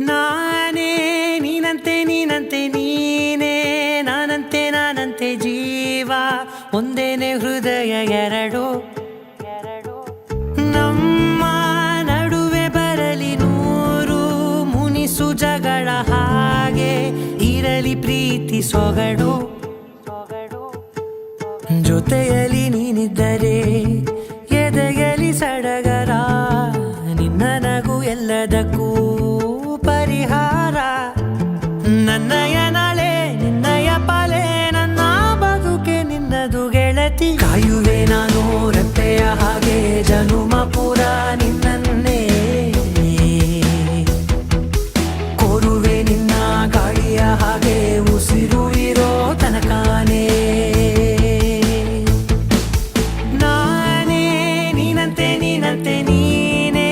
ನಾನೇ ನೀನಂತೆ ನೀನಂತೆ ನೀನೇ ನಾನಂತೆ ನಾನಂತೆ ಜೀವ ಒಂದೇನೆ ಹೃದಯ ಎರಡು ನಮ್ಮ ನಡುವೆ ಬರಲಿ ನೂರು ಮುನಿಸು ಜಗಳ ಹಾಗೆ ಇರಲಿ ಪ್ರೀತಿ ಸೊಗಡು ಜೊತೆಯಲ್ಲಿ ನೀನಿದ್ದರೆ ಎದೆಯಲಿ ಸಡಗರ ನಿನ್ನ ನಗು ಎಲ್ಲದಕ್ಕೂ ಪರಿಹಾರ ನನ್ನಯ ನಾಳೆ ನಿನ್ನಯ ಪಾಲೆ ನನ್ನ ಬದುಕೆ ನಿನ್ನದು ಗೆಳತಿ ಕಾಯುವೆ ನಾನು ರೆಪ್ಪೆಯ ಹಾಗೆ ಜನುಮ ಪೂರ ನಿನ್ನನ್ನೇ ಕೋರುವೆ ನಿನ್ನ ಗಾಳಿಯ ಹಾಗೆ ಉಸಿರು ಇರೋ ತನಕಾನೇ ನಾನೇ ನೀನಂತೆ ನೀನಂತೆ ನೀನೇ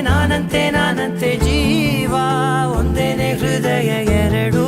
ನಾನಂತೆ ನಾನಂತೆ ಜೀವ ಒಂದೇನೆ ಹೃದಯ ಎರಡು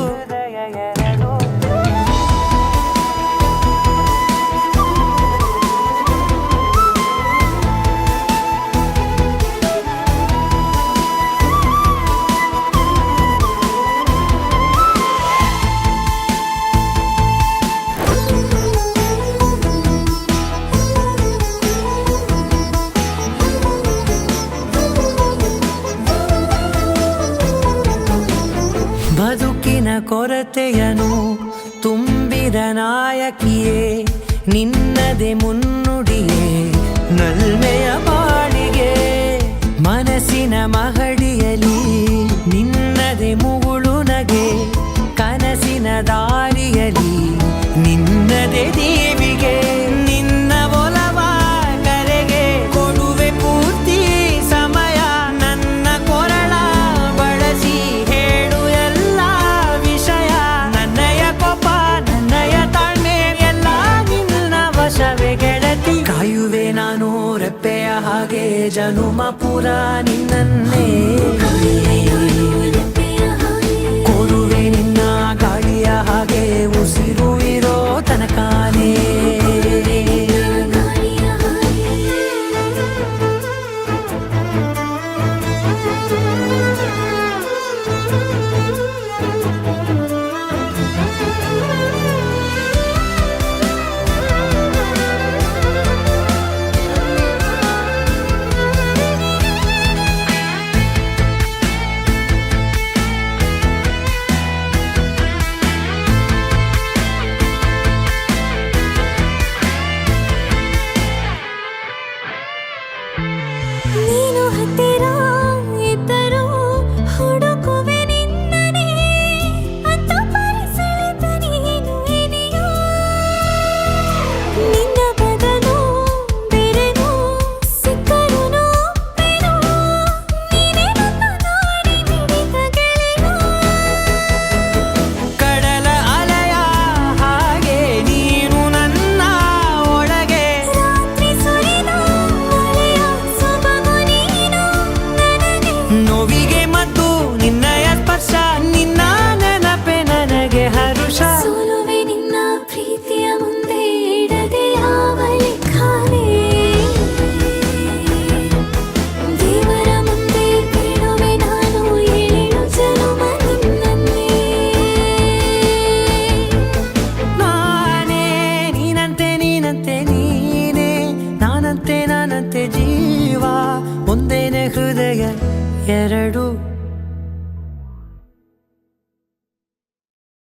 ಬದುಕಿನ ಕೊರತೆಯನು ತುಂಬಿದ ನಾಯಕಿಯೇ ನಿನ್ನದೆ ಮುನ್ನುಡಿಯೇ ನಲ್ಮೆಯ ಬಾಳಿಗೆ ಮನಸ್ಸಿನ ಮಹಡಿಯಲಿ ನಿನ್ನದೆ ಮುಗುಳು ನಗೆ ಕನಸಿನ ದಾರಿಯಲಿ ನಿನ್ನದೆ ದೇವಿಗೆ ನಿನ್ನ ಒಲವ ಕರೆಗೆ ಕೊಡುವೆ ಪೂರ್ತಿ ಸಮಯ ನನ್ನ ಕೊರಳ ಬಳಸಿ ಹೇಳು ಎಲ್ಲ ವಿಷಯ ನನ್ನಯ ಕೋಪ ನನ್ನಯ ತಾಳ್ಮೆ ಎಲ್ಲ ನಿನ್ನ ವಶವೇ ಗೆಳತಿ ಕಾಯುವೆ ನಾನು ರೆಪ್ಪೆಯ ಹಾಗೆ ಜನುಮ ಪುರ ನಿನ್ನನ್ನೇ ಕೋರುವೆ ನಿನ್ನ ಗಾಳಿಯ ಹಾಗೆ ಉಸಿರು ಇರೋ ತನಕಾನೇ ನೀನು ಹತ್ತಿರ ಇದ್ದರೂ ಹುಡುಕುವೆ ನಿನ್ನನೇ ಅಂತ ಪರಿಸಳಿತ ನೀನು ಇದೆಯೋ ನಿನ್ನ ಬದಲು ಬೇರೆನೋ ಸಿಕ್ಕರೂ ನೋವೆನೋ ನೀನೇ ನನ್ನ ನಾಡಿ ಮಿಡಿದ ಗೆಳೆಯೋ ಕಡಲ ಅಲೆಯ ಹಾಗೆ ನೀನು ನನ್ನ ಒಳಗೆ ರಾತ್ರಿ ಸುರಿದ ಮಳೆಯ ಸೊಬಗು ನೀನು ನನಗೆ ನೋವಿಗೆ ಮತ್ತು ನಿನ್ನಯ ಸ್ಪರ್ಶ ನಿನ್ನ ನೆನಪೆ ನನಗೆ ಹರುಷ ಸೋಲುವೆ ನಿನ್ನ ಪ್ರೀತಿಯ ಮುಂದೆ ಇಡದೆ ಯಾವ ಲೆಕ್ಕನೇ ದೇವರ ಮುಂದೆ ಬಿಡುವೆ ನಾನು ಏಳು ಜನುಮ ನಿನ್ನನ್ನೇ ನಾನೇ ನೀನಂತೆ ನೀನಂತೆ ನೀನೇ ನಾನಂತೆ ನಾನಂತೆ ಜೀವ ಒಂದೇನೆ ಹೃದಯ ಎರಡು